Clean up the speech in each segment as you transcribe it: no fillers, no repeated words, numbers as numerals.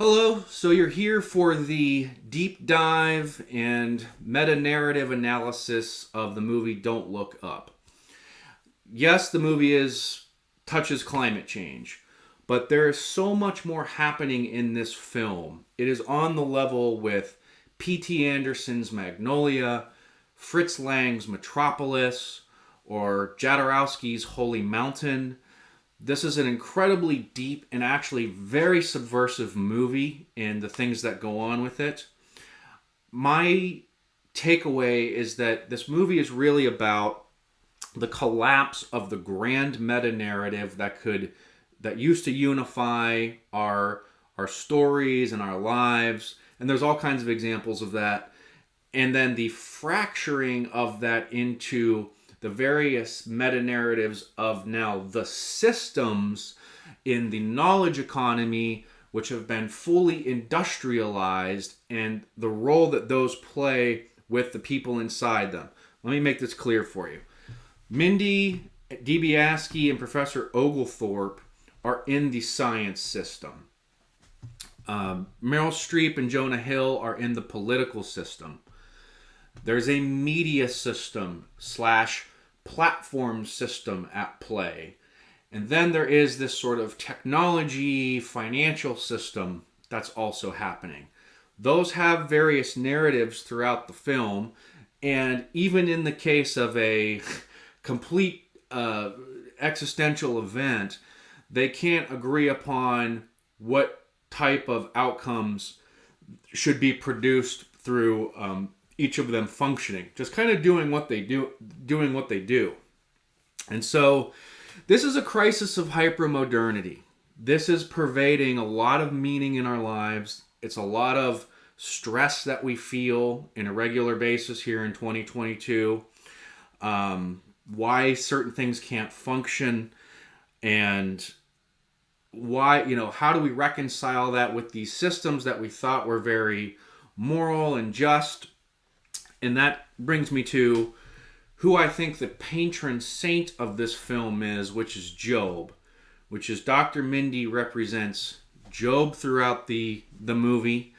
Hello, so you're here for the deep dive and meta-narrative analysis of the movie Don't Look Up. Yes, the movie touches climate change, but there is so much more happening in this film. It is on the level with P.T. Anderson's Magnolia, Fritz Lang's Metropolis, or Jodorowsky's Holy Mountain. This is an incredibly deep and actually very subversive movie and the things that go on with it. My takeaway is that this movie is really about the collapse of the grand meta-narrative that used to unify our stories and our lives. And there's all kinds of examples of that. And then the fracturing of that into the various meta-narratives of now the systems in the knowledge economy, which have been fully industrialized, and the role that those play with the people inside them. Let me make this clear for you. Mindy Dibiasky and Professor Oglethorpe are in the science system. Meryl Streep and Jonah Hill are in the political system. There's a media system / platform system at play. And then there is this sort of technology, financial system that's also happening. Those have various narratives throughout the film. And even in the case of a complete existential event, they can't agree upon what type of outcomes should be produced through each of them functioning, just kind of doing what they do. And so this is a crisis of hypermodernity. This is pervading a lot of meaning in our lives. It's a lot of stress that we feel in a regular basis here in 2022. Why certain things can't function, and why, how do we reconcile that with these systems that we thought were very moral and just. And that brings me to who I think the patron saint of this film is, which is Job, which is Dr. Mindy represents Job throughout the movie.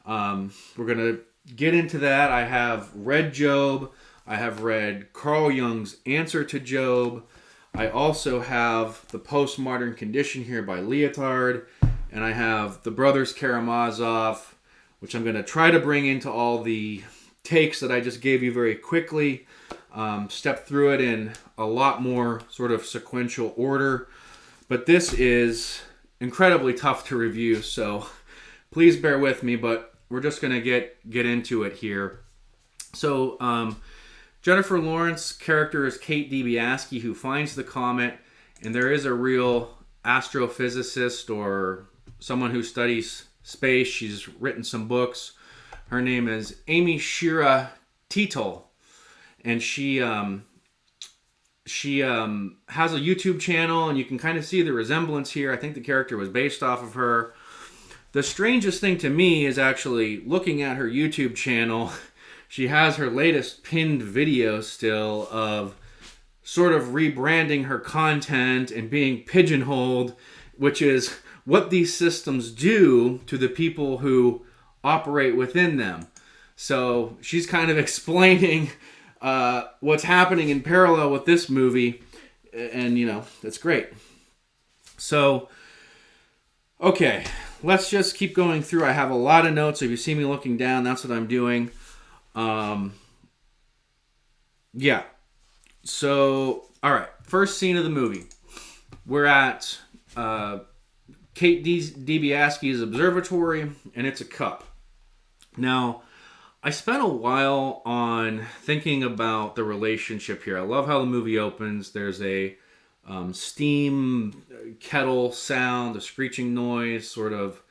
We're going to get into that. I have read Job. I have read Carl Jung's Answer to Job. I also have The Postmodern Condition here by Lyotard. And I have the Brothers Karamazov, which I'm going to try to bring into all the takes that I just gave you very quickly, step through it in a lot more sort of sequential order, but this is incredibly tough to review, so please bear with me, but we're just going to get into it here. So Jennifer Lawrence's character is Kate Dibiasky, who finds the comet, and there is a real astrophysicist or someone who studies space. She's written some books. Her name is Amy Shira Teitel, and she has a YouTube channel, and you can kind of see the resemblance here. I think the character was based off of her. The strangest thing to me is actually looking at her YouTube channel. She has her latest pinned video still of sort of rebranding her content and being pigeonholed, which is what these systems do to the people who operate within them. So she's kind of explaining what's happening in parallel with this movie, and that's great. So okay, let's just keep going through. I have a lot of notes. If you see me looking down, that's what I'm doing. Yeah, so all right, first scene of the movie, we're at Kate Dibiasky's observatory, and it's a cup. Now, I spent a while on thinking about the relationship here. I love how the movie opens. There's a steam kettle sound, a screeching noise, sort of,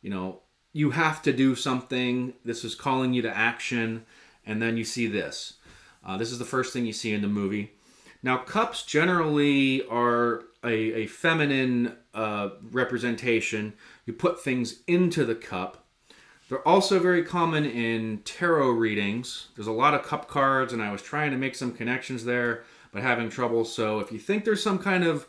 you have to do something. This is calling you to action. And then you see this. This is the first thing you see in the movie. Now, cups generally are a feminine representation. You put things into the cup. They're also very common in tarot readings. There's a lot of cup cards, and I was trying to make some connections there, but having trouble. So if you think there's some kind of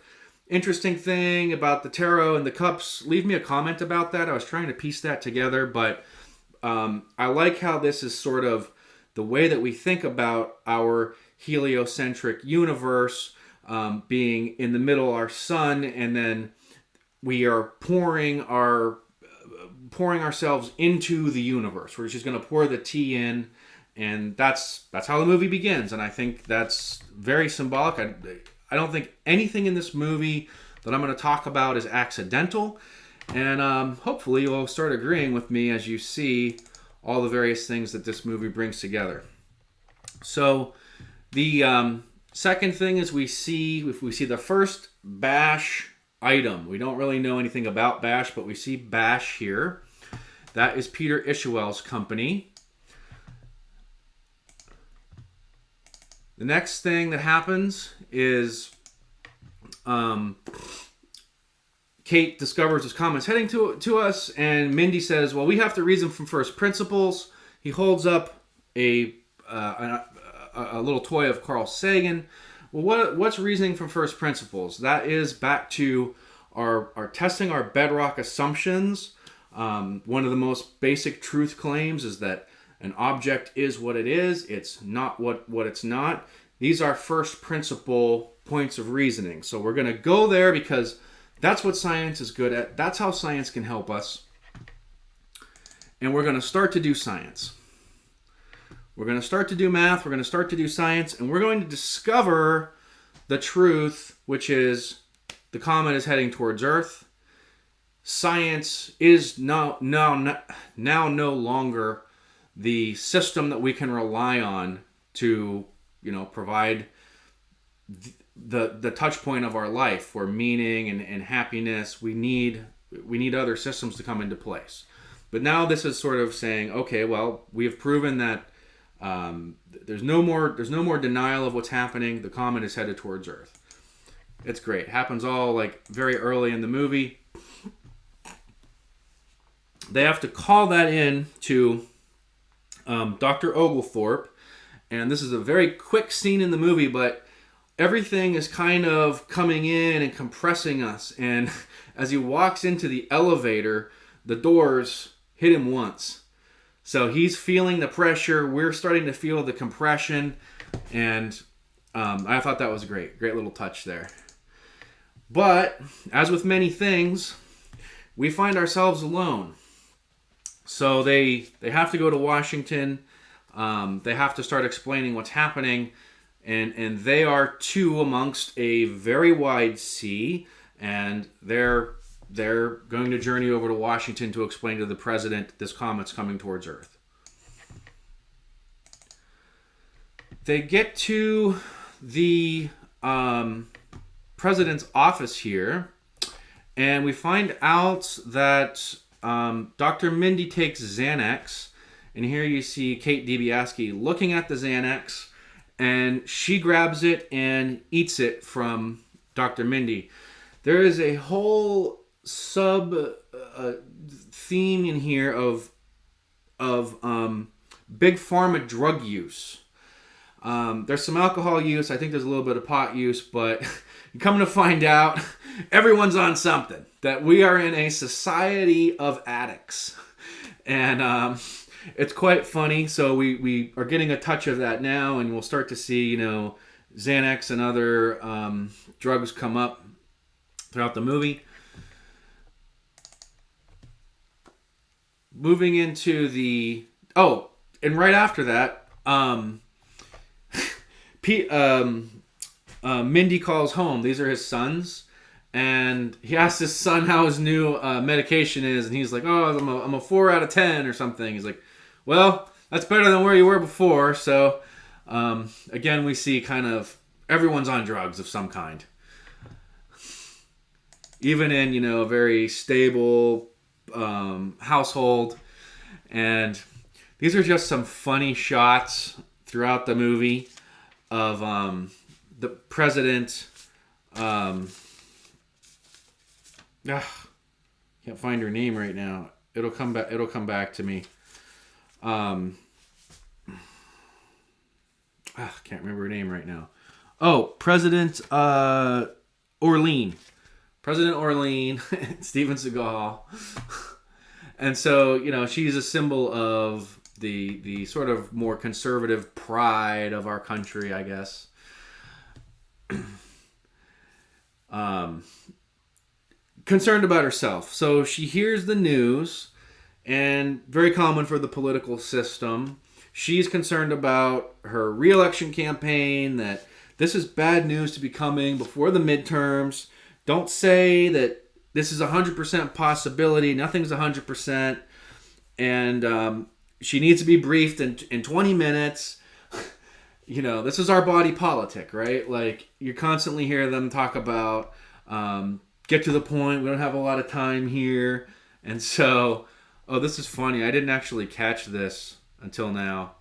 interesting thing about the tarot and the cups, leave me a comment about that. I was trying to piece that together, but I like how this is sort of the way that we think about our heliocentric universe, being in the middle our sun, and then we are pouring ourselves into the universe. We're just going to pour the tea in, and that's how the movie begins. And I think that's very symbolic. I don't think anything in this movie that I'm going to talk about is accidental, and hopefully you'll start agreeing with me as you see all the various things that this movie brings together. So the second thing is we see the first bash item. We don't really know anything about bash, but we see bash here. That is Peter Ishwell's company. The next thing that happens is Kate discovers his comments heading to us, and Mindy says, well, we have to reason from first principles. He holds up a little toy of Carl Sagan. Well, what's reasoning from first principles? That is back to our testing our bedrock assumptions. One of the most basic truth claims is that an object is what it is. It's not what it's not. These are first principle points of reasoning. So we're going to go there because that's what science is good at. That's how science can help us. And we're going to start to do science. We're going to start to do math. We're going to start to do science. And we're going to discover the truth, which is the comet is heading towards Earth. Science is now no longer the system that we can rely on to, provide the touch point of our life for meaning and happiness. We need other systems to come into place. But now this is sort of saying, okay, well, we have proven that there's no more denial of what's happening. The comet is headed towards Earth. It's great. It happens all like very early in the movie. They have to call that in to Dr. Oglethorpe, and this is a very quick scene in the movie, but everything is kind of coming in and compressing us. And as he walks into the elevator, the doors hit him once. So he's feeling the pressure. We're starting to feel the compression. And I thought that was great. Great little touch there. But as with many things, we find ourselves alone. So they have to go to Washington. They have to start explaining what's happening. And they are two amongst a very wide sea. And they're going to journey over to Washington to explain to the president this comet's coming towards Earth. They get to the president's office here, and we find out that Dr. Mindy takes Xanax, and here you see Kate Dibiasky looking at the Xanax, and she grabs it and eats it from Dr. Mindy. There is a whole sub theme in here of big pharma drug use. There's some alcohol use. I think there's a little bit of pot use, but you come to find out everyone's on something. That we are in a society of addicts, and it's quite funny. So we are getting a touch of that now, and we'll start to see Xanax and other drugs come up throughout the movie. Moving into and right after that, Mindy calls home. These are his sons, and he asks his son how his new medication is, and he's like, "Oh, I'm a 4 out of 10 or something." He's like, "Well, that's better than where you were before." So, again, we see kind of everyone's on drugs of some kind, even in a very stable household. And these are just some funny shots throughout the movie of the president. Can't find her name right now. It'll come back to me. Can't remember her name right now. Oh, President Orlean. President Orlean, Steven Seagal. And so, she's a symbol of the sort of more conservative pride of our country, I guess. Concerned about herself. So she hears the news, and very common for the political system. She's concerned about her re-election campaign, that this is bad news to be coming before the midterms. Don't say that this is 100% possibility. Nothing's 100%. And she needs to be briefed in 20 minutes. This is our body politic, right? Like, you constantly hear them talk about, get to the point, we don't have a lot of time here. And so, this is funny. I didn't actually catch this until now.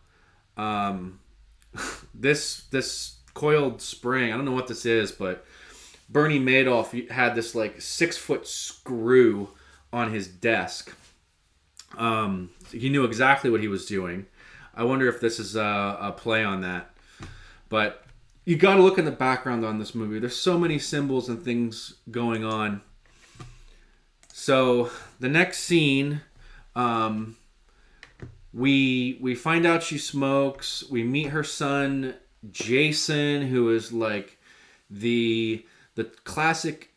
This coiled spring, I don't know what this is, but Bernie Madoff had this 6-foot screw on his desk. He knew exactly what he was doing. I wonder if this is a play on that. But you got to look in the background on this movie. There's so many symbols and things going on. So the next scene, we find out she smokes. We meet her son Jason, who is like the classic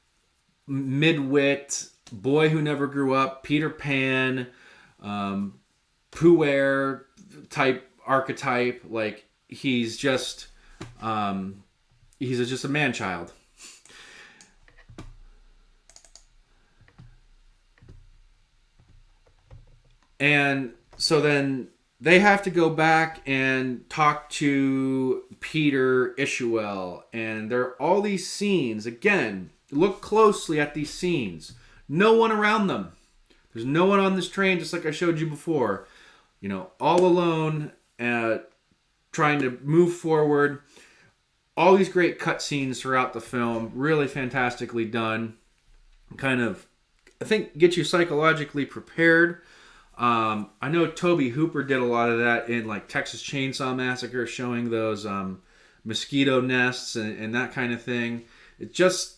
midwit boy who never grew up, Peter Pan, Pooh type archetype. Like, he's just a man child. And so then they have to go back and talk to Peter Ishuel. And there are all these scenes. Again, look closely at these scenes. No one around them. There's no one on this train, just like I showed you before. All alone, trying to move forward. All these great cutscenes throughout the film. Really fantastically done. Kind of, I think, get you psychologically prepared. I know Tobe Hooper did a lot of that in Texas Chainsaw Massacre, showing those mosquito nests and that kind of thing. It just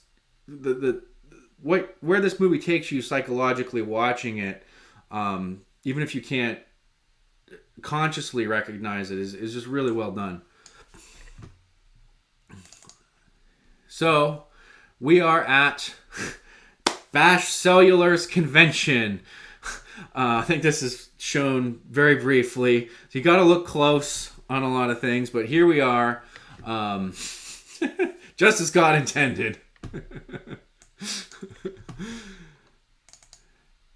where this movie takes you psychologically watching it, even if you can't consciously recognize it, is just really well done. So we are at Bash Cellular's convention. I think this is shown very briefly. So you got to look close on a lot of things, but here we are. Just as God intended.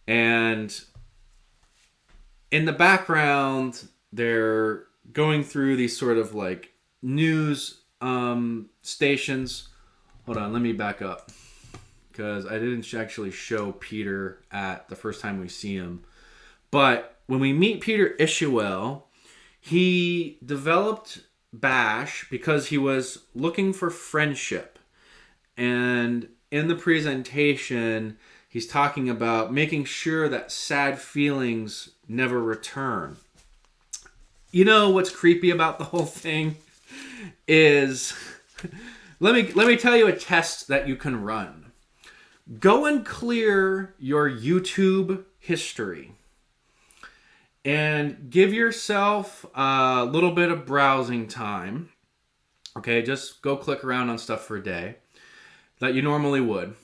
And in the background, they're going through these sort of news stations. Hold on, let me back up, because I didn't actually show Peter at the first time we see him. But when we meet Peter Ishuel, he developed Bash because he was looking for friendship. And in the presentation, he's talking about making sure that sad feelings never return. What's creepy about the whole thing is, let me tell you a test that you can run. Go and clear your YouTube history and give yourself a little bit of browsing time. Okay, just go click around on stuff for a day that you normally would.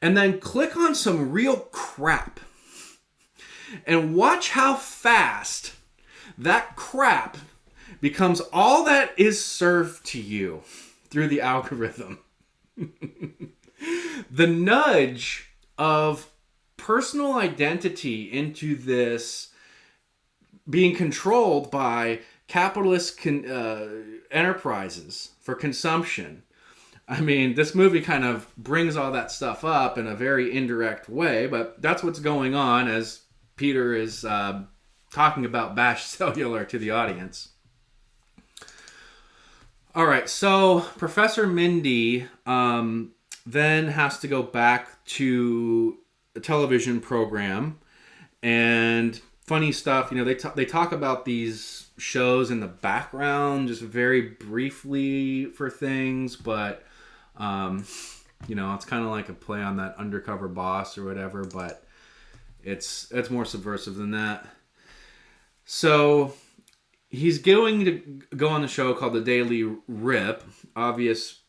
And then click on some real crap. And watch how fast that crap becomes all that is served to you through the algorithm. The nudge of personal identity into this being controlled by capitalist enterprises for consumption. I mean, this movie kind of brings all that stuff up in a very indirect way, but that's what's going on as Peter is talking about Bash Cellular to the audience. All right, so Professor Mindy then has to go back to a television program, and funny stuff. They talk about these shows in the background just very briefly for things, but It's kind of like a play on that Undercover Boss or whatever, but it's more subversive than that. So he's going to go on the show called The Daily Rip, obvious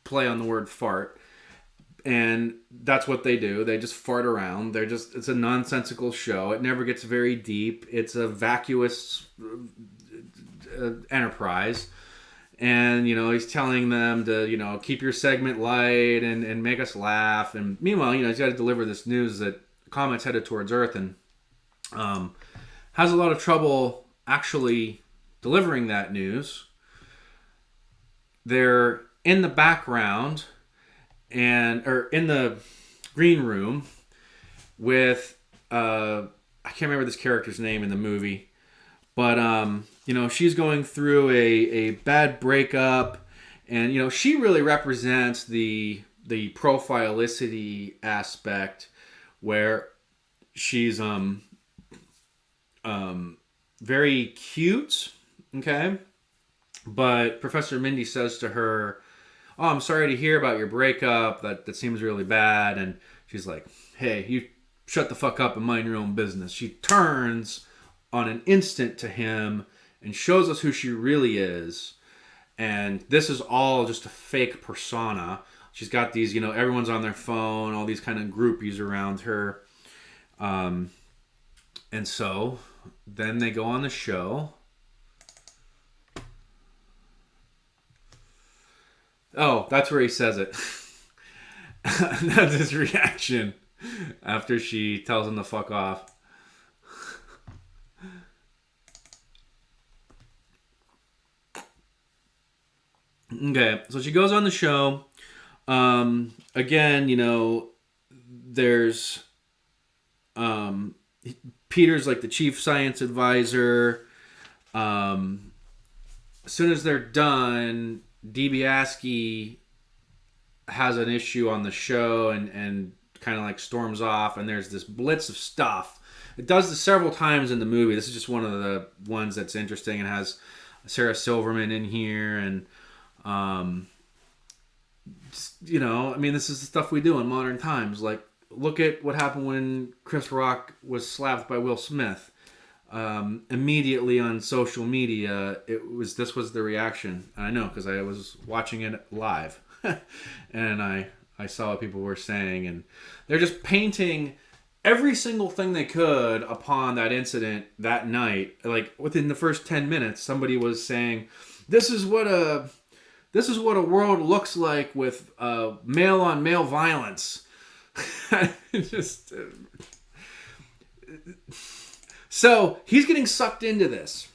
play on the word fart. And that's what they do. They just fart around. It's a nonsensical show. It never gets very deep. It's a vacuous enterprise. And, he's telling them to, keep your segment light and make us laugh. And meanwhile, he's got to deliver this news that comet's headed towards Earth, and has a lot of trouble actually delivering that news. They're in the background or in the green room with I can't remember this character's name in the movie, but she's going through a bad breakup, and she really represents the profilicity aspect, where she's very cute, okay, but Professor Mindy says to her, "Oh, I'm sorry to hear about your breakup. That seems really bad." And she's like, "Hey, you shut the fuck up and mind your own business." She turns on an instant to him and shows us who she really is. And this is all just a fake persona. She's got these, everyone's on their phone, all these kind of groupies around her. And so then they go on the show. Oh, that's where he says it. That's his reaction after she tells him to fuck off. Okay, so she goes on the show. Again, there's Peter's like the chief science advisor. As soon as they're done, Dostoyevsky has an issue on the show and kind of like storms off, and there's this blitz of stuff. It does this several times in the movie. This is just one of the ones that's interesting and has Sarah Silverman in here, and this is the stuff we do in modern times. Like, look at what happened when Chris Rock was slapped by Will Smith. Immediately on social media, this was the reaction. And I know, because I was watching it live, and I saw what people were saying, and they're just painting every single thing they could upon that incident that night. Like, within the first 10 minutes, somebody was saying, this is what a world looks like with male on male violence. Just so he's getting sucked into this.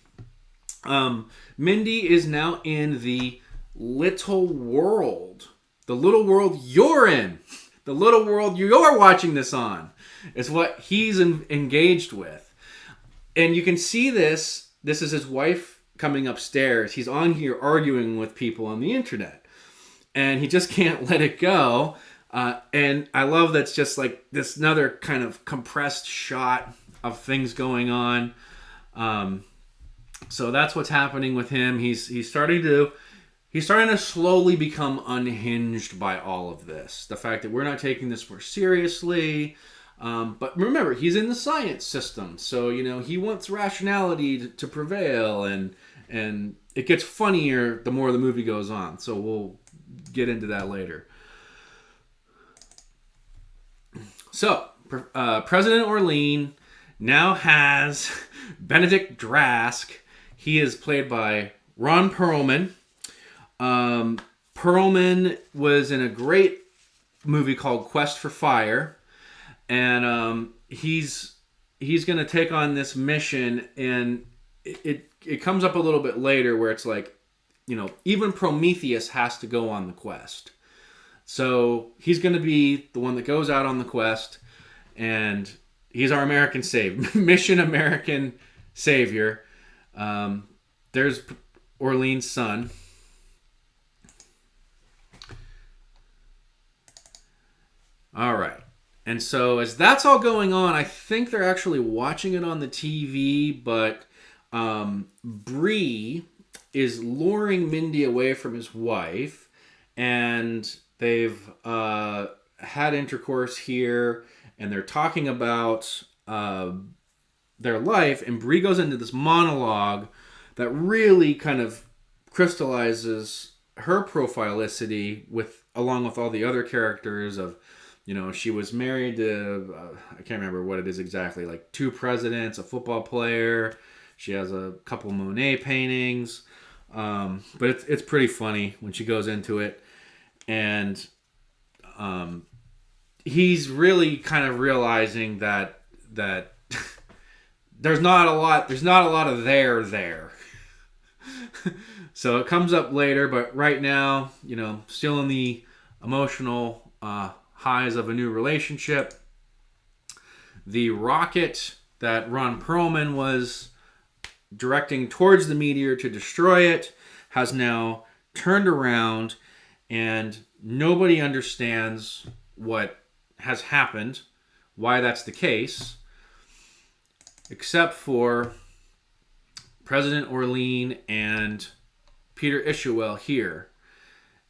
Mindy is now in the little world you're in. The little world you're watching this on is what he's engaged with. And you can see this. This is his wife coming upstairs. He's on here arguing with people on the internet. And he just can't let it go. And I love that's just like this another kind of compressed shot of things going on. So that's what's happening with him. He's starting to slowly become unhinged by all of this. The fact that we're not taking this more seriously. But remember, he's in the science system. So, he wants rationality to prevail. And it gets funnier the more the movie goes on. So we'll get into that later. So, President Orlean now has Benedict Drask. He is played by Ron Perlman. Perlman was in a great movie called Quest for Fire. And he's going to take on this mission. And it comes up a little bit later where it's like, even Prometheus has to go on the quest. So he's going to be the one that goes out on the quest, and he's our American Mission American savior. There's Orlean's son. All right. And so as that's all going on, I think they're actually watching it on the TV, but Bree is luring Mindy away from his wife, and They've had intercourse here, and they're talking about their life. And Bree goes into this monologue that really kind of crystallizes her profilicity along with all the other characters of, she was married to, I can't remember what it is exactly, like 2 presidents, a football player. She has a couple Monet paintings. But it's pretty funny when she goes into it. And he's really kind of realizing that there's not a lot of there. So it comes up later, but right now, still in the emotional highs of a new relationship. The rocket that Ron Perlman was directing towards the meteor to destroy it has now turned around, and nobody understands what has happened, why that's the case, except for President Orlean and Peter Isherwell here.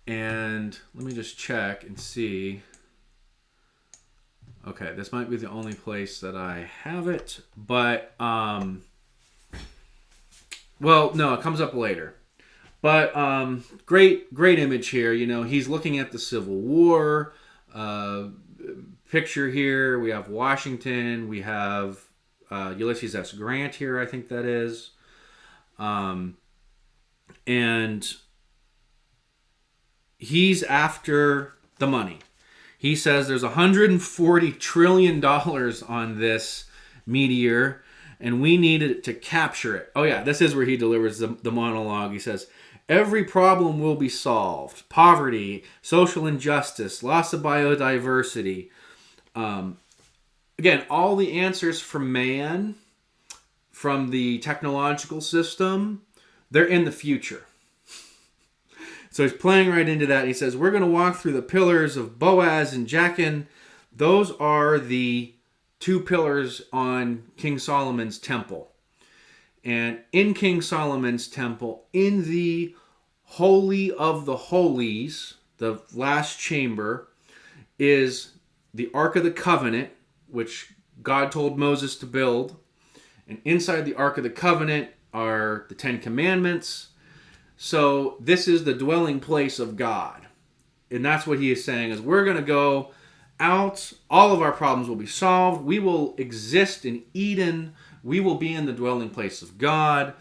And let me just check and see. Okay, this might be the only place that I have it, but well, no, it comes up later. But great image here. He's looking at the Civil War picture here. We have Washington. We have Ulysses S. Grant here, I think that is. And he's after the money. He says there's $140 trillion on this meteor, and we needed to capture it. Oh yeah, this is where he delivers the monologue. He says, every problem will be solved. Poverty, social injustice, loss of biodiversity. Again, all the answers for man from the technological system, they're in the future. So he's playing right into that. He says, we're going to walk through the pillars of Boaz and Jachin. Those are the 2 pillars on King Solomon's temple. And in King Solomon's temple, in the Holy of the Holies, the last chamber, is the Ark of the Covenant, which God told Moses to build. And inside the Ark of the Covenant are the 10 Commandments. So this is the dwelling place of God. And that's what he is saying, is we're going to go out. All of our problems will be solved. We will exist in Eden. We will be in the dwelling place of God.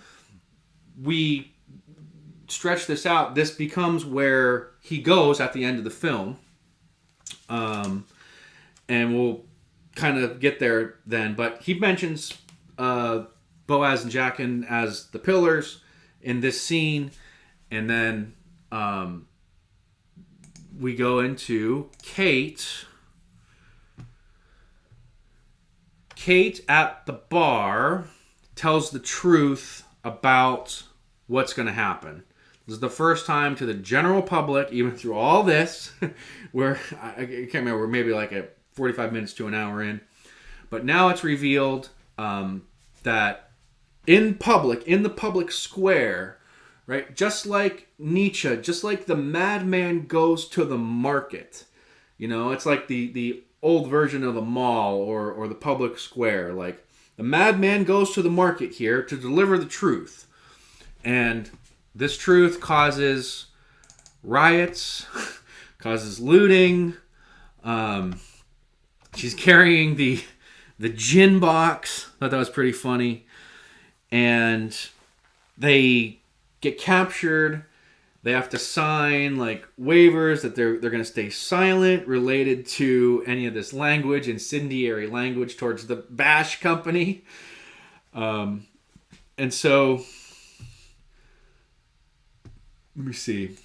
We stretch this out. This becomes where he goes at the end of the film. And we'll kind of get there then. But he mentions Boaz and Jachin as the pillars in this scene. And then we go into Kate. Kate at the bar tells the truth about what's going to happen. This is the first time to the general public, even through all this, where I can't remember, we're maybe like at 45 minutes to an hour in. But now it's revealed that in the public square, right, just like Nietzsche, just like the madman goes to the market. It's like the old version of a mall or the public square. Like, the madman goes to the market here to deliver the truth. And this truth causes riots, causes looting. She's carrying the gin box. I thought that was pretty funny. And they get captured. They have to sign like waivers that they're going to stay silent related to any of this language, incendiary language towards the Bash Company. And so, let me see.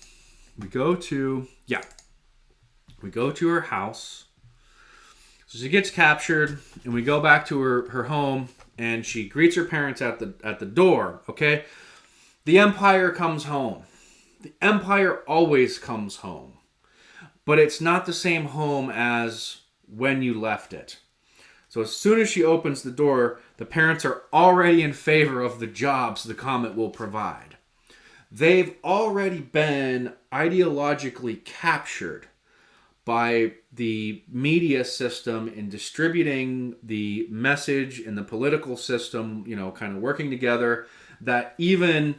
We go to her house. So she gets captured, and we go back to her home, and she greets her parents at the door. Okay, the Empire comes home. The Empire always comes home, but it's not the same home as when you left it. So as soon as she opens the door, the parents are already in favor of the jobs the comet will provide. They've already been ideologically captured by the media system in distributing the message and the political system, kind of working together, that even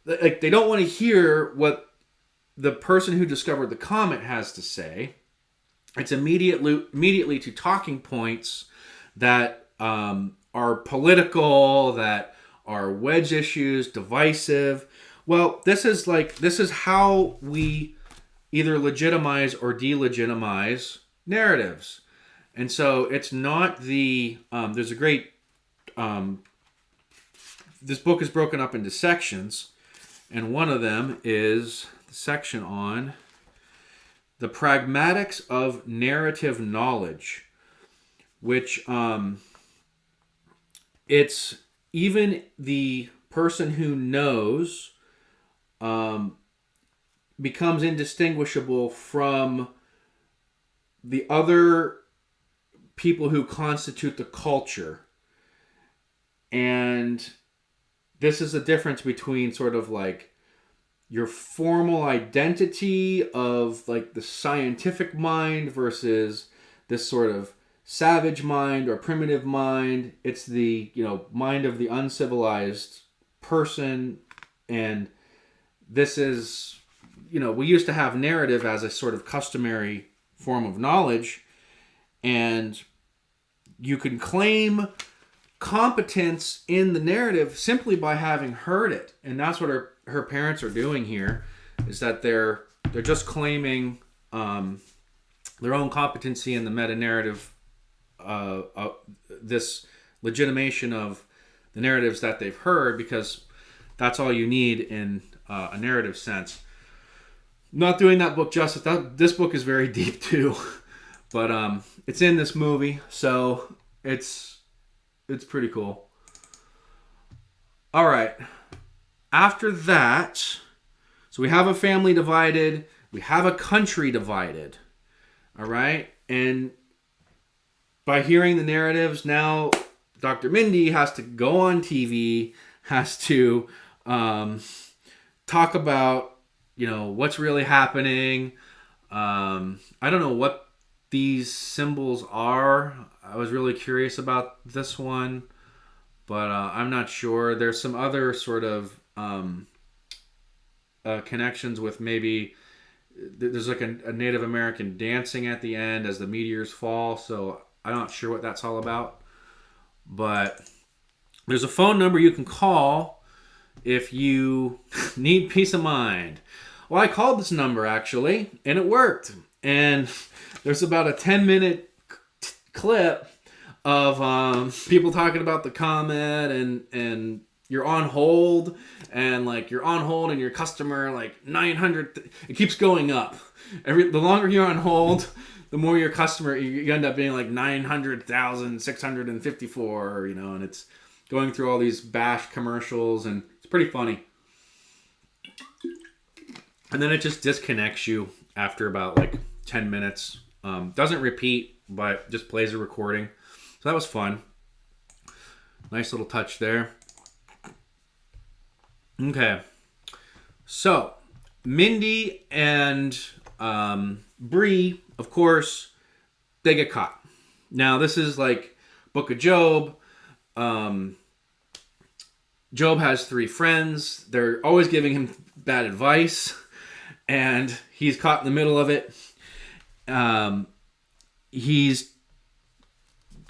like they don't want to hear what the person who discovered the comet has to say. It's immediately to talking points that are political, that are wedge issues, divisive. Well, this is how we either legitimize or delegitimize narratives. And so it's not there's a great, this book is broken up into sections, and one of them is the section on the pragmatics of narrative knowledge, which it's even the person who knows becomes indistinguishable from the other people who constitute the culture. And this is the difference between sort of like your formal identity of like the scientific mind versus this sort of savage mind or primitive mind. It's the, mind of the uncivilized person. And this is, we used to have narrative as a sort of customary form of knowledge, and you can claim competence in the narrative simply by having heard it. And that's what her parents are doing here, is that they're just claiming their own competency in the meta-narrative, this legitimation of the narratives that they've heard, because that's all you need in a narrative sense. Not doing that book justice. This book is very deep too, but it's in this movie, so it's pretty cool. All right. After that, so we have a family divided, we have a country divided. All right, and by hearing the narratives, now Dr. Mindy has to go on TV, has to talk about what's really happening. I don't know what these symbols are. I was really curious about this one, but I'm not sure. There's some other sort of connections with maybe there's like a Native American dancing at the end as the meteors fall, so I'm not sure what that's all about. But there's a phone number you can call if you need peace of mind. Well, I called this number actually, and it worked. And there's about a 10-minute clip of people talking about the comet, and you're on hold, and like you're on hold, and your customer like 900. It keeps going up. The longer you're on hold, the more your customer. You end up being like 900,654. And it's going through all these bash commercials, and it's pretty funny. And then it just disconnects you after about like 10 minutes. Doesn't repeat, but just plays a recording. So that was fun. Nice little touch there. Okay. So, Mindy and Bree, of course, they get caught. Now, this is like Book of Job. Job has 3 friends. They're always giving him bad advice, and he's caught in the middle of it. He's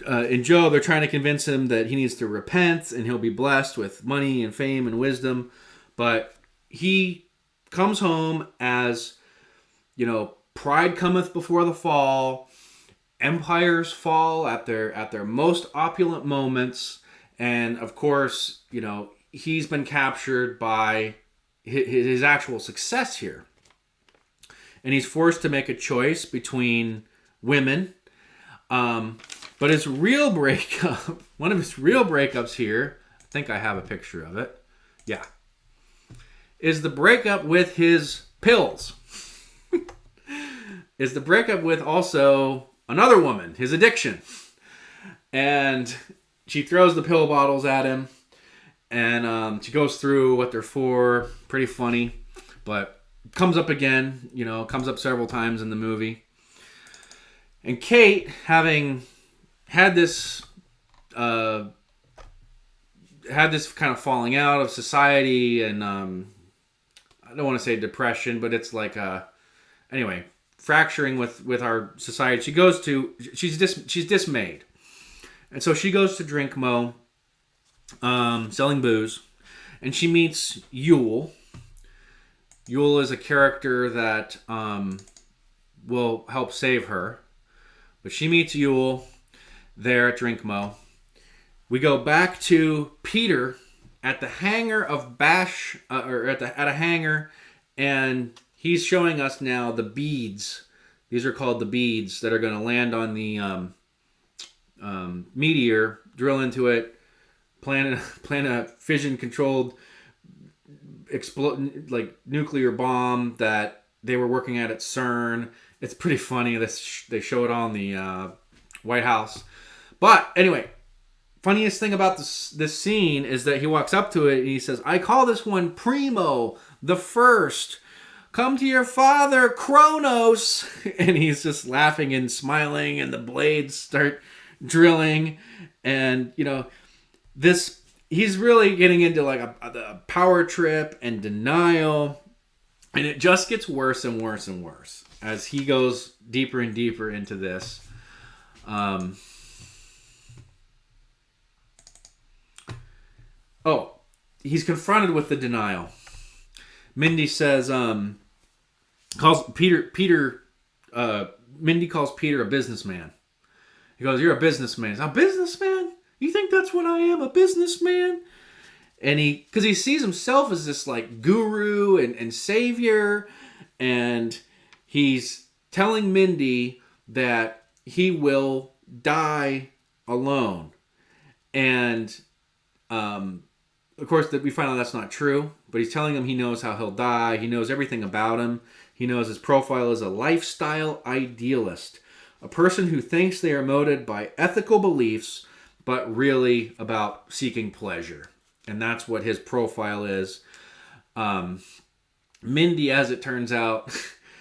in Job, they're trying to convince him that he needs to repent and he'll be blessed with money and fame and wisdom. But he comes home as, pride cometh before the fall. Empires fall at their most opulent moments. And of course, he's been captured by his actual success here. And he's forced to make a choice between women. But his real breakup, one of his real breakups here, I think I have a picture of it. Yeah. Is the breakup with his pills. Is the breakup with also another woman, his addiction. And she throws the pill bottles at him. And she goes through what they're for. Pretty funny. But comes up again, comes up several times in the movie. And Kate, having had this kind of falling out of society, and I don't want to say depression, but it's like anyway, fracturing with our society. She's dismayed, and so she goes to Drink Mo, selling booze, and she meets Yule. Yule is a character that will help save her. But she meets Yule there at Drink Mo. We go back to Peter at the hangar of Bash, or at a hangar, and he's showing us now the beads. These are called the beads that are going to land on the meteor, drill into it, plant a fission-controlled nuclear bomb that they were working at CERN. It's pretty funny. They show it on the White House. But anyway, funniest thing about this scene is that he walks up to it and he says, "I call this one Primo, the first. Come to your father, Kronos." And he's just laughing and smiling, and the blades start drilling. And, he's really getting into like a power trip and denial. And it just gets worse and worse and worse as he goes deeper and deeper into this. He's confronted with the denial. Mindy says, Mindy calls Peter a businessman. He goes, "You're a businessman." "A businessman? You think that's what I am, a businessman?" And because he sees himself as this like guru and savior, and he's telling Mindy that he will die alone. And of course, we find out that's not true, but he's telling him he knows how he'll die. He knows everything about him. He knows his profile is a lifestyle idealist, a person who thinks they are motivated by ethical beliefs, but really about seeking pleasure. And that's what his profile is. Mindy, as it turns out,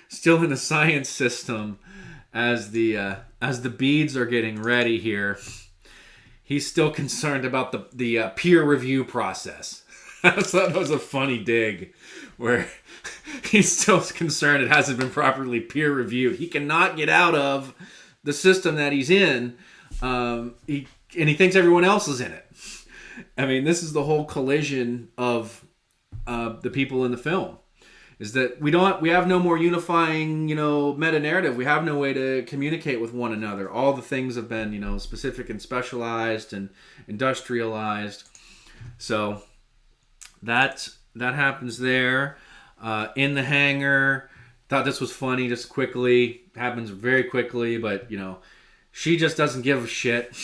still in the science system, as the beads are getting ready here, he's still concerned about the peer review process. I thought that was a funny dig, where he's still concerned it hasn't been properly peer reviewed. He cannot get out of the system that he's in. He thinks everyone else is in it. I mean, this is the whole collision of the people in the film. Is that we have no more unifying, meta-narrative. We have no way to communicate with one another. All the things have been, specific and specialized and industrialized. So that happens there. In the hangar, thought this was funny just quickly. Happens very quickly, but, she just doesn't give a shit.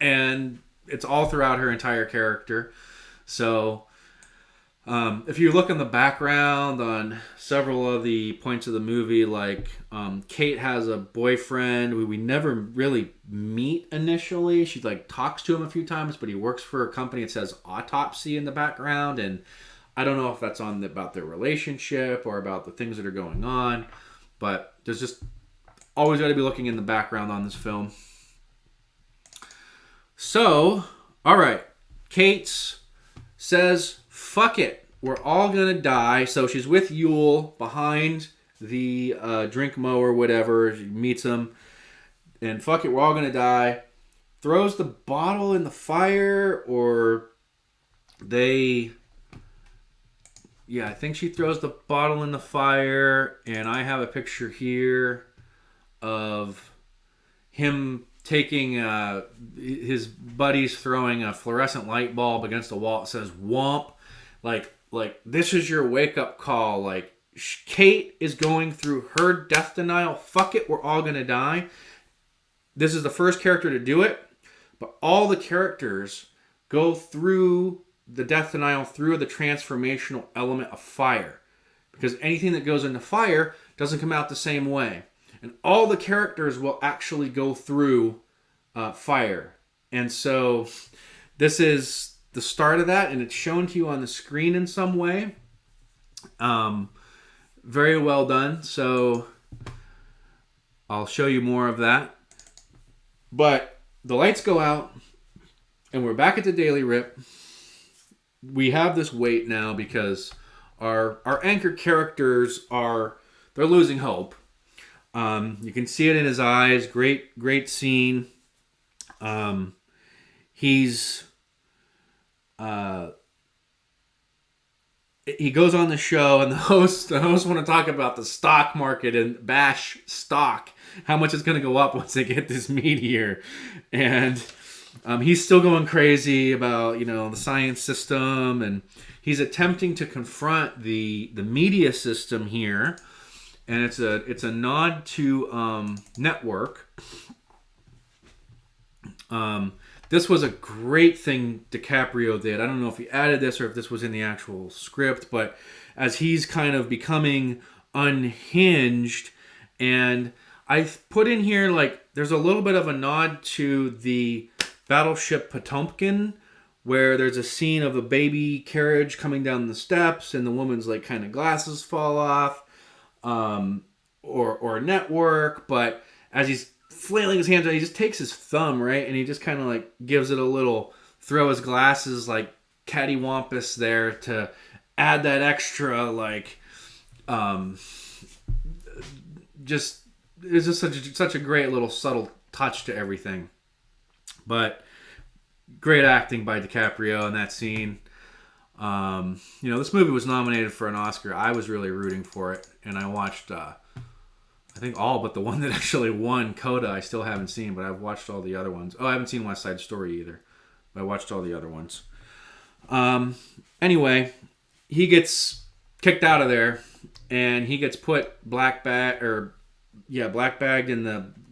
And it's all throughout her entire character. So if you look in the background on several of the points of the movie, like Kate has a boyfriend we never really meet initially. She talks to him a few times, but he works for a company that says Autopsy in the background, and I don't know if that's about their relationship or about the things that are going on, but there's just always got to be looking in the background on this film. So, all right, Kate says, "Fuck it, we're all gonna die." So she's with Yule behind the Drink Mo or whatever. She meets him, and fuck it, we're all gonna die. Throws the bottle in the fire, or I think she throws the bottle in the fire, and I have a picture here of him taking his buddies throwing a fluorescent light bulb against the wall. It says "Womp." Like this is your wake up call. Like, Kate is going through her death denial. Fuck it, we're all gonna die. This is the first character to do it, but all the characters go through the death denial through the transformational element of fire, because anything that goes into fire doesn't come out the same way. And all the characters will actually go through fire. And so this is the start of that, and it's shown to you on the screen in some way. Very well done. So I'll show you more of that. But the lights go out, and we're back at the Daily Rip. We have this weight now because our anchor characters they're losing hope. You can see it in his eyes. Great scene. He goes on the show, and the host want to talk about the stock market and bash stock, how much it's going to go up once they get this meteor, and he's still going crazy about the science system, and he's attempting to confront the media system here, and it's a nod to Network. This was a great thing DiCaprio did. I don't know if he added this or if this was in the actual script, but as he's kind of becoming unhinged, and I put in here, like, there's a little bit of a nod to the Battleship Potemkin, where there's a scene of a baby carriage coming down the steps, and the woman's, like, kind of glasses fall off, or Network, but as he's flailing his hands out, he just takes his thumb, right, and he just kind of like gives it a little throw his glasses like cattywampus there to add that extra, like, just it's just such a great little subtle touch to everything. But great acting by DiCaprio in that scene. This movie was nominated for an Oscar. I was really rooting for it, and I watched I think all but the one that actually won, Coda, I still haven't seen, but I've watched all the other ones. Oh, I haven't seen West Side Story either, but I watched all the other ones. Anyway, he gets kicked out of there, and he gets put black-bagged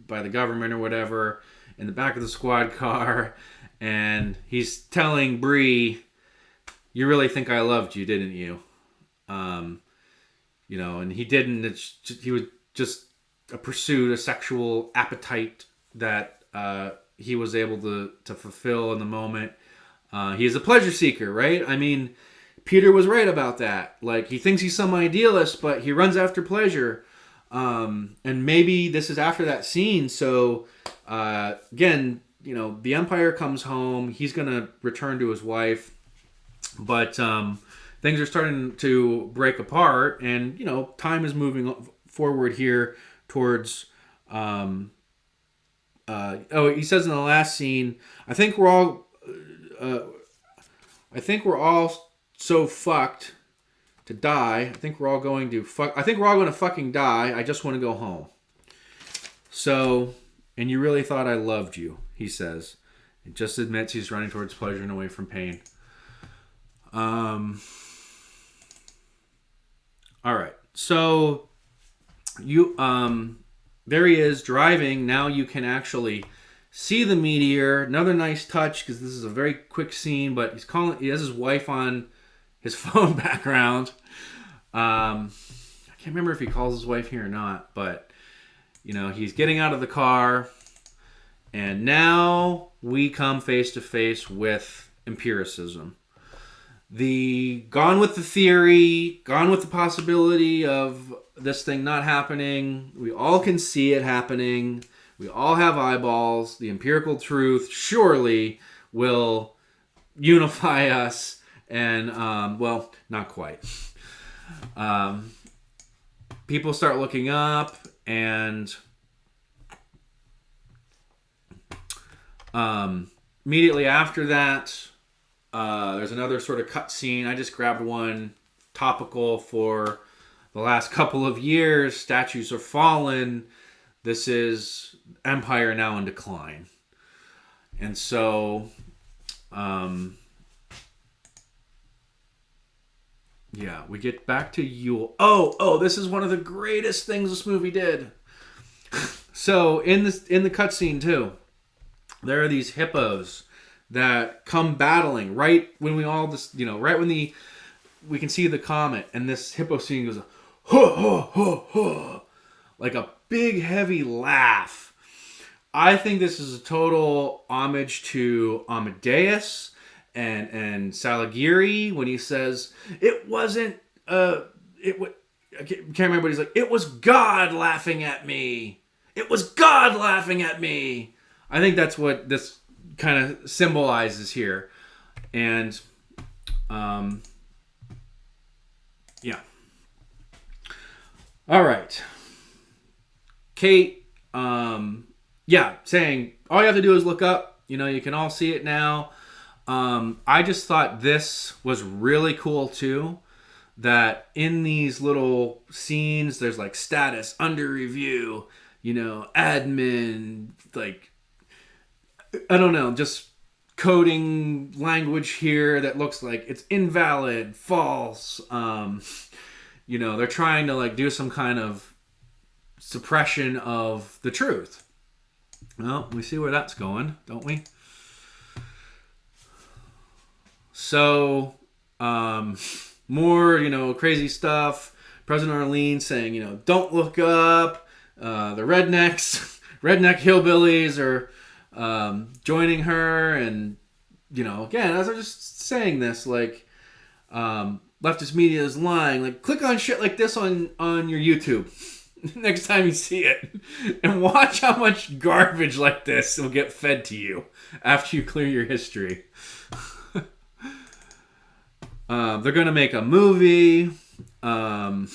by the government or whatever in the back of the squad car, and he's telling Bree, "You really think I loved you, didn't you?" And he didn't. He was just a sexual appetite that he was able to fulfill in the moment. He is a pleasure seeker, right? I mean, Peter was right about that. Like, he thinks he's some idealist, but he runs after pleasure. And maybe this is after that scene. So, again, the Empire comes home. He's going to return to his wife. But things are starting to break apart. And, time is moving forward here towards he says in the last scene, I think we're all so fucked to die. I think we're all going to fucking die. I just want to go home. So, and you really thought I loved you, he says. It just admits he's running towards pleasure and away from pain. All right. So there he is driving. Now you can actually see the meteor. Another nice touch, because this is a very quick scene, but he has his wife on his phone background. I can't remember if he calls his wife here or not, but he's getting out of the car, and now we come face to face with empiricism. Gone with the theory, gone with the possibility of this thing not happening. We all can see it happening. We all have eyeballs. The empirical truth surely will unify us. And, well, not quite. People start looking up, and immediately after that, there's another sort of cut scene. I just grabbed one topical for the last couple of years. Statues are fallen. This is Empire now in decline. And so, we get back to Yule. Oh, this is one of the greatest things this movie did. So in the cutscene too, there are these hippos that come battling right when we all just, right when we can see the comet, and this hippo scene goes, huh, huh, huh, huh, like a big heavy laugh. I think this is a total homage to Amadeus and Salieri when he says it wasn't I can't remember what he's like, it was God laughing at me. It was God laughing at me. I think that's what this kind of symbolizes here. And, yeah. All right. Kate, saying all you have to do is look up. You can all see it now. I just thought this was really cool too. That in these little scenes, there's like status, under review, admin, like, I don't know, just coding language here that looks like it's invalid, false. They're trying to like do some kind of suppression of the truth. Well, we see where that's going, don't we? So, more, crazy stuff. President Arlene saying, don't look up. The redneck hillbillies are joining her. And, again, as I'm just saying this, like, leftist media is lying. Like, click on shit like this on your YouTube next time you see it. And watch how much garbage like this will get fed to you after you clear your history. They're going to make a movie. Total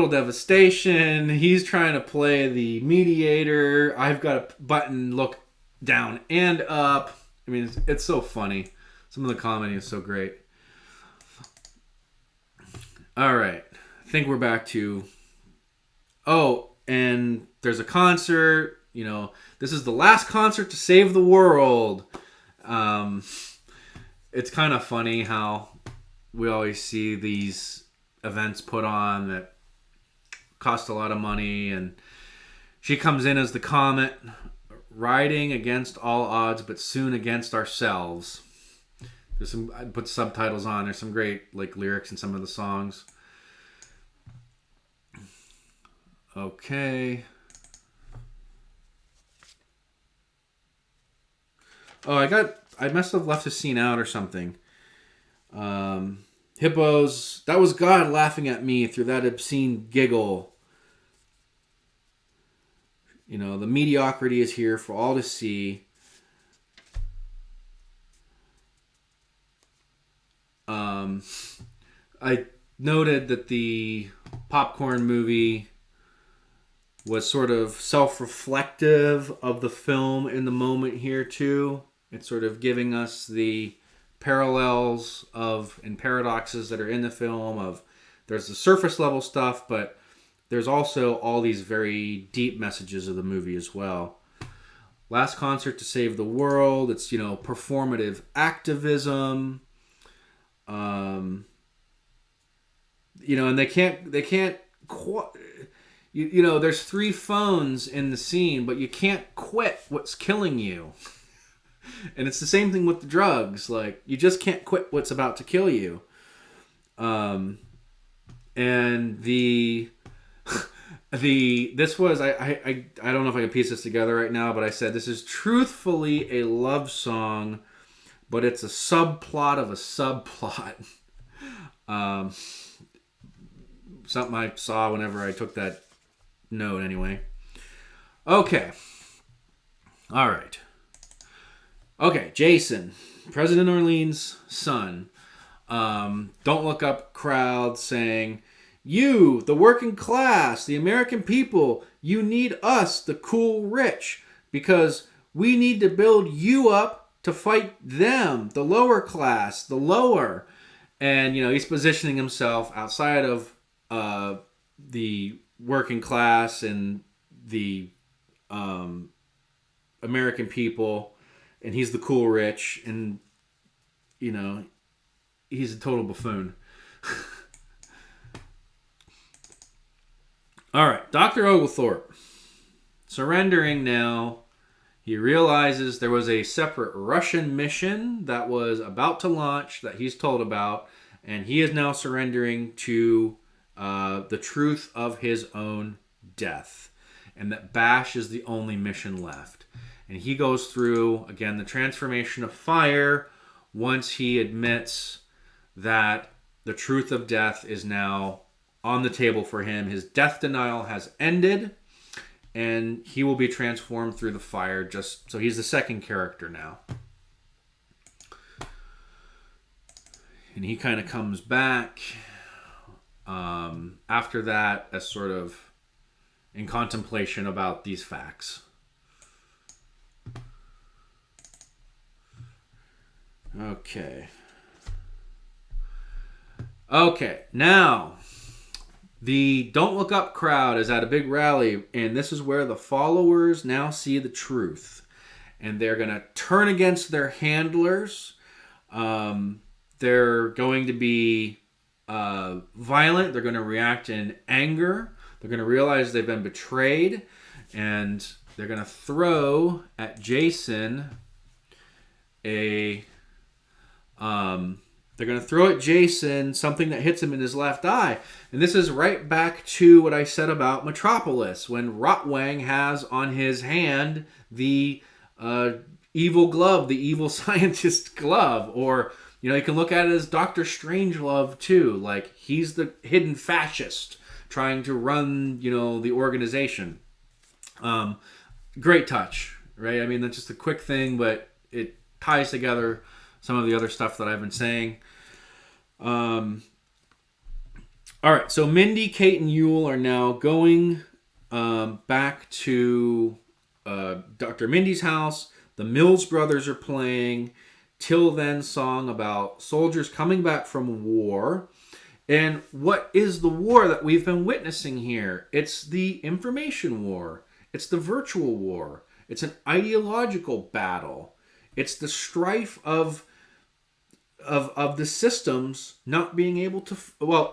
devastation. He's trying to play the mediator. I've got a button look down and up. I mean, it's so funny. Some of the comedy is so great. All right. I think we're back to... Oh, and there's a concert. This is the last concert to save the world. It's kind of funny how we always see these events put on that cost a lot of money, and she comes in as the comet, riding against all odds, but soon against ourselves. I put subtitles on. There's some great lyrics in some of the songs. Okay. Oh, I must have left a scene out or something. Hippos, that was God laughing at me through that obscene giggle. The mediocrity is here for all to see. I noted that the popcorn movie was sort of self-reflective of the film in the moment here too. It's sort of giving us the parallels and paradoxes that are in the film. There's the surface level stuff, but there's also all these very deep messages of the movie as well. Last concert to save the world. It's performative activism. And they can't. There's 3 phones in the scene, but you can't quit what's killing you. And it's the same thing with the drugs. Like, you just can't quit what's about to kill you. And this was, I don't know if I can piece this together right now, but I said this is truthfully a love song, but it's a subplot of a subplot. Something I saw whenever I took that note anyway. Okay. All right. Okay, Jason, President Orleans' son. Don't look up crowd saying, you, the working class, the American people, you need us, the cool rich, because we need to build you up to fight them, the lower class, the lower. And, he's positioning himself outside of the working class and the American people. And he's the cool rich, and, he's a total buffoon. All right, Dr. Oglethorpe. Surrendering now. He realizes there was a separate Russian mission that was about to launch that he's told about, and he is now surrendering to the truth of his own death, and that Bash is the only mission left. And he goes through, again, the transformation of fire once he admits that the truth of death is now on the table for him. His death denial has ended, and he will be transformed through the fire. Just so he's the second character now. And he kind of comes back after that as sort of in contemplation about these facts. Okay, now the Don't Look Up crowd is at a big rally, and this is where the followers now see the truth. And they're going to turn against their handlers. They're going to be violent. They're going to react in anger. They're going to realize they've been betrayed. And they're going to throw at Jason something that hits him in his left eye. And this is right back to what I said about Metropolis, when Rotwang has on his hand the evil glove, the evil scientist glove. Or, you know, you can look at it as Dr. Strangelove too. Like, he's the hidden fascist trying to run, you know, the organization. Great touch, right? I mean, that's just a quick thing, but it ties together some of the other stuff that I've been saying. All right, so Mindy, Kate, and Yule are now going back to Dr. Mindy's house. The Mills brothers are playing Till Then song about soldiers coming back from war. And what is the war that we've been witnessing here? It's the information war. It's the virtual war. It's an ideological battle. It's the strife of the systems not being able to,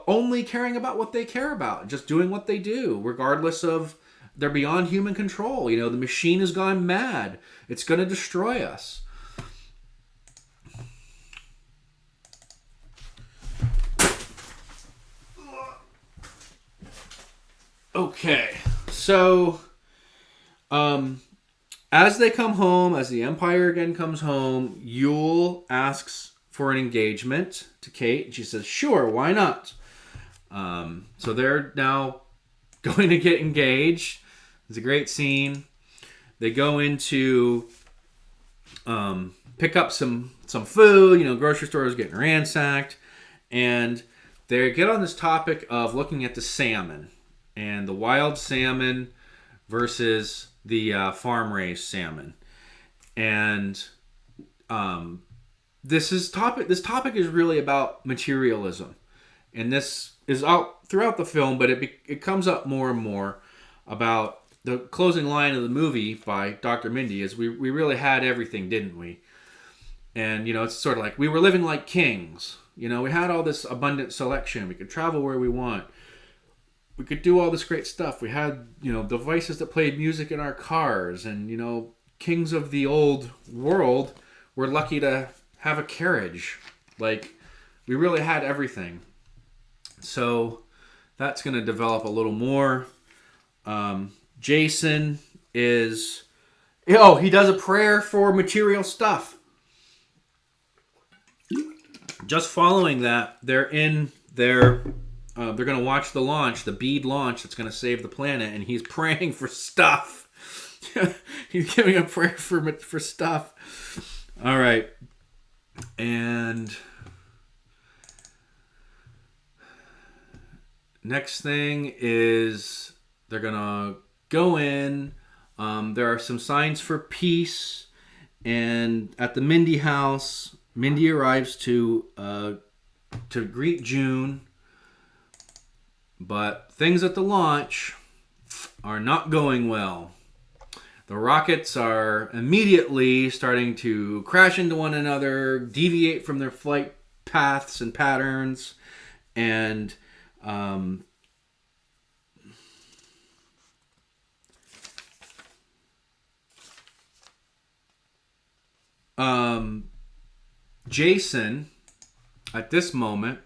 only caring about what they care about, just doing what they do, regardless of, they're beyond human control. You know, the machine has gone mad. It's going to destroy us. Okay, so as they come home, as the Empire again comes home, Yule asks for an engagement to Kate, and she says, sure, why not? So they're now going to get engaged. It's a great scene. They go into pick up some food, you know, grocery store is getting ransacked, and they get on this topic of looking at the salmon and the wild salmon versus the farm-raised salmon. And this topic is really about materialism. And this is out throughout the film, but it comes up more and more about the closing line of the movie by Dr. Mindy is, we really had everything, didn't we? And, you know, it's sort of like, we were living like kings. You know, we had all this abundant selection. We could travel where we want. We could do all this great stuff. We had, you know, devices that played music in our cars. And, you know, kings of the old world were lucky to have a carriage. Like, we really had everything. So that's going to develop a little more. Jason is... he does a prayer for material stuff. Just following that, they're in their... they're going to watch the launch, the bead launch that's going to save the planet, and he's praying for stuff. He's giving a prayer for stuff. All right. And next thing is they're going to go in. There are some signs for peace. And at the Mindy house, Mindy arrives to greet June. But things at the launch are not going well. The rockets are immediately starting to crash into one another, deviate from their flight paths and patterns, and Jason, at this moment,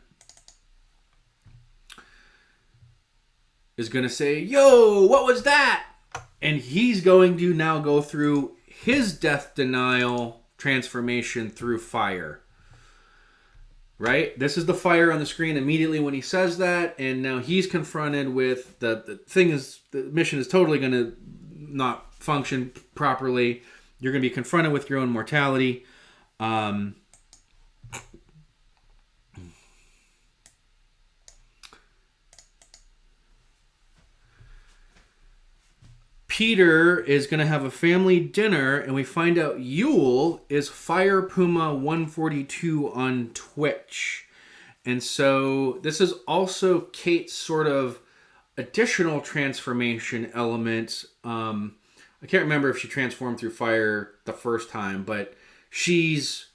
is going to say, yo, what was that? And he's going to now go through his death denial transformation through fire. right? This is the fire on the screen immediately when he says that, and now he's confronted with the mission is totally going to not function properly. You're going to be confronted with your own mortality. Peter is going to have a family dinner, and we find out Yule is Fire Puma 142 on Twitch. And so this is also Kate's sort of additional transformation element. I can't remember if she transformed through fire the first time, but she's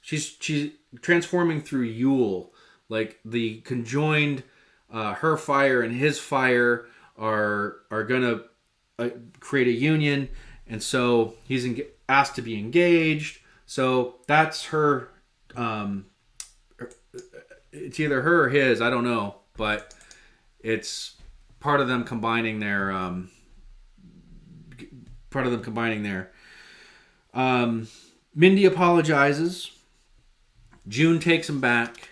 transforming through Yule. Like the conjoined her fire and his fire are gonna create a union, and so he's asked to be engaged. So that's her. It's either her or his. I don't know, but it's part of them combining their. Mindy apologizes. June takes him back,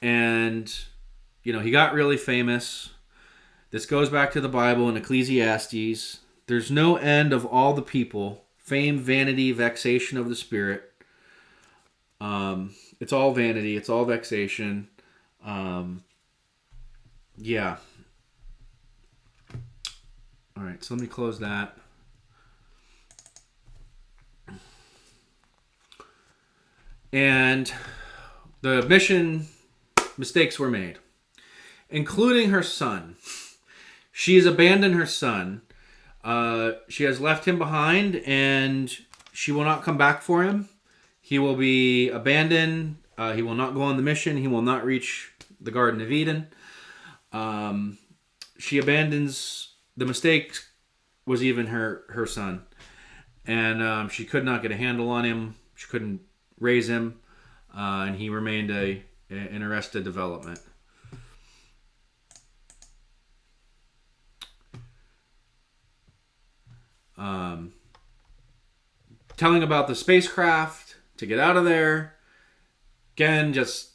and he got really famous. This goes back to the Bible in Ecclesiastes. There's no end of all the people. Fame, vanity, vexation of the spirit. It's all vanity. It's all vexation. Yeah. All right, so let me close that. And the mission mistakes were made, including her son. She has abandoned her son. She has left him behind, and she will not come back for him. He will be abandoned. He will not go on the mission. He will not reach the Garden of Eden. She abandons the mistake was even her son. And she could not get a handle on him. She couldn't raise him. And he remained an arrested development. Telling about the spacecraft to get out of there. Again, just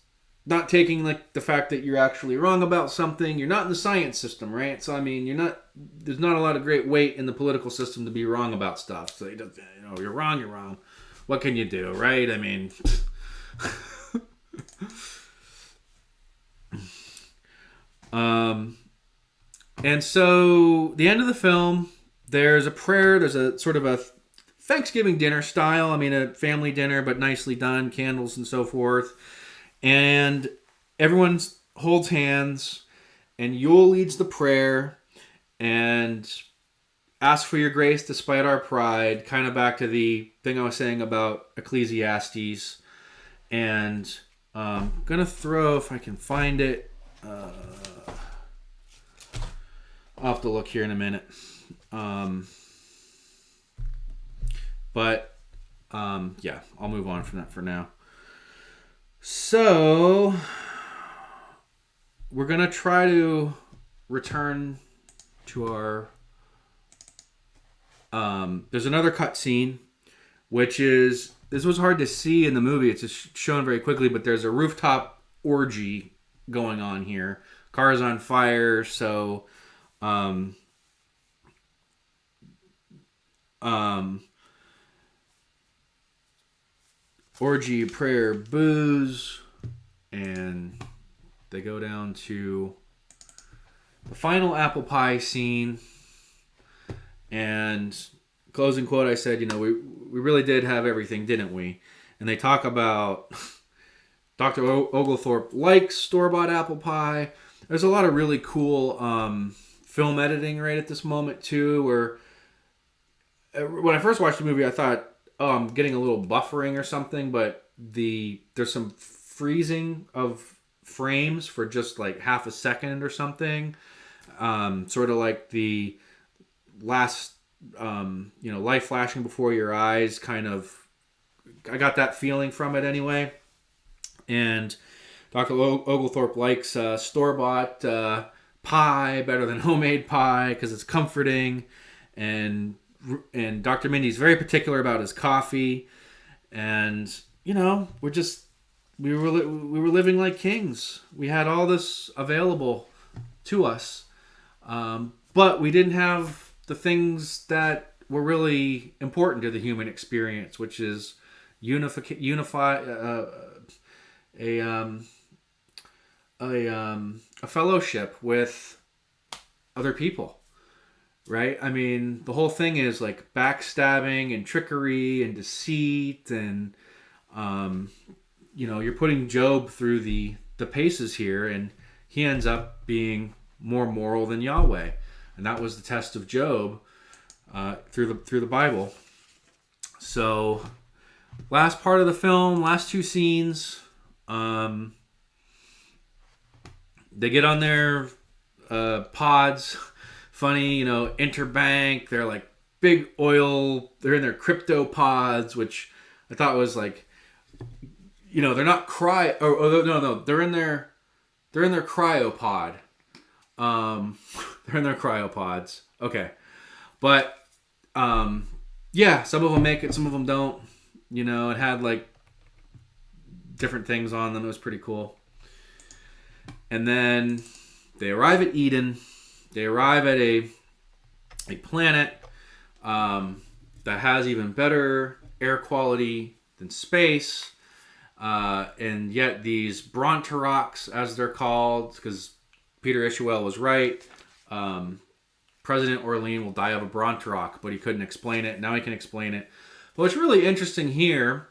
not taking the fact that you're actually wrong about something. You're not in the science system, right? So there's not a lot of great weight in the political system to be wrong about stuff. So you're wrong. What can you do, right? And so the end of the film, there's a prayer. There's a sort of a Thanksgiving dinner style. A family dinner, but nicely done, candles and so forth. And everyone holds hands, and Yule leads the prayer and asks for your grace despite our pride. Kind of back to the thing I was saying about Ecclesiastes. And I'm going to throw, if I can find it, I'll have to look here in a minute. Yeah, I'll move on from that for now. So, we're going to try to return to our... there's another cutscene, which is... This was hard to see in the movie. It's just shown very quickly, but there's a rooftop orgy going on here. Cars on fire, so... orgy, prayer, booze, and they go down to the final apple pie scene. And closing quote, I said, we really did have everything, didn't we? And they talk about Dr. Oglethorpe likes store-bought apple pie. There's a lot of really cool film editing right at this moment too, where when I first watched the movie, I thought, I'm getting a little buffering or something, but there's some freezing of frames for just half a second or something. Sort of like the last, light flashing before your eyes kind of, I got that feeling from it anyway. And Dr. Oglethorpe likes store-bought pie better than homemade pie because it's comforting. And Dr. Mindy's very particular about his coffee. And, we're just we were living like kings. We had all this available to us, but we didn't have the things that were really important to the human experience, which is a fellowship with other people. Right? I mean, the whole thing is like backstabbing and trickery and deceit, and you're putting Job through the paces here, and he ends up being more moral than Yahweh, and that was the test of Job through the Bible. So, last part of the film, last two scenes, they get on their pods. Funny, interbank. They're like big oil. They're in their crypto pods, which I thought was like, they're not no, they're in their cryopod. They're in their cryopods. Okay, but yeah, some of them make it, some of them don't. It had like different things on them. It was pretty cool. And then they arrive at Eden. They arrive at a planet that has even better air quality than space. And yet these Bronterocs, as they're called, because Peter Isherwell was right, President Orlean will die of a Bronteroc, but he couldn't explain it. Now he can explain it. But what's really interesting here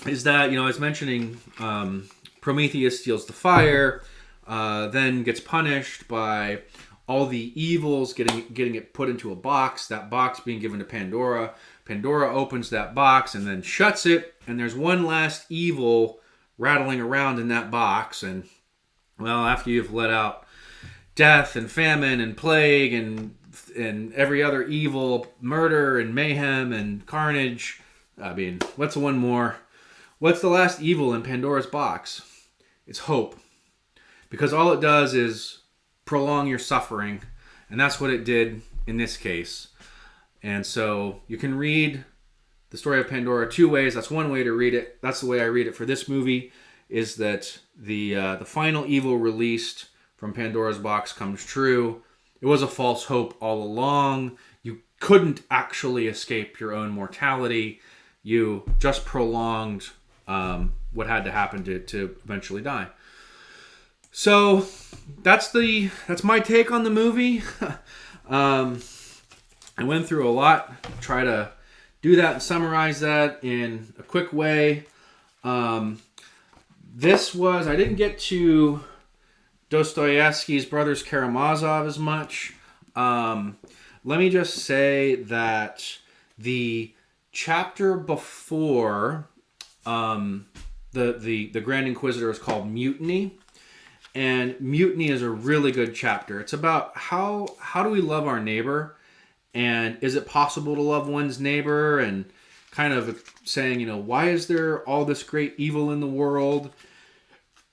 is that, I was mentioning Prometheus steals the fire, then gets punished by all the evils getting it put into a box, that box being given to Pandora. Pandora opens that box and then shuts it, and there's one last evil rattling around in that box. And, well, after you've let out death and famine and plague and every other evil, murder and mayhem and carnage, I mean, what's the one more? What's the last evil in Pandora's box? It's hope. Because all it does is prolong your suffering. And that's what it did in this case. And so you can read the story of Pandora two ways. That's one way to read it. That's the way I read it for this movie, is that the final evil released from Pandora's box comes true. It was a false hope all along. You couldn't actually escape your own mortality. You just prolonged what had to happen to eventually die. So that's my take on the movie. I went through a lot, try to do that and summarize that in a quick way. I didn't get to Dostoyevsky's Brothers Karamazov as much. Let me just say that the chapter before the Grand Inquisitor is called Mutiny. And Mutiny is a really good chapter. It's about how do we love our neighbor, and is it possible to love one's neighbor, and kind of saying, why is there all this great evil in the world?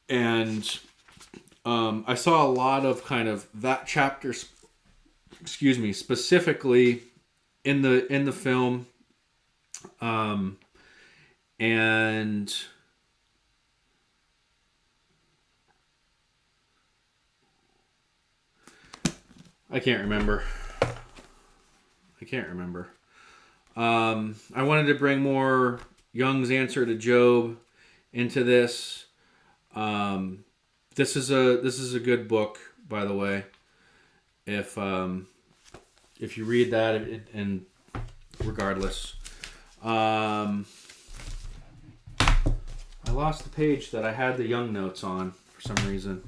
And I saw a lot of kind of that chapter, specifically in the film, and I can't remember. I wanted to bring more Jung's answer to Job into this. This is a good book, by the way. If you read that, and regardless, I lost the page that I had the Jung notes on for some reason.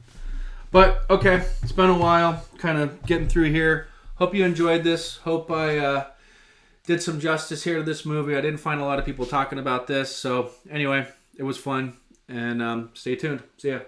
But okay, it's been a while, kind of getting through here. Hope you enjoyed this. Hope I did some justice here to this movie. I didn't find a lot of people talking about this, so anyway, it was fun. And stay tuned. See ya.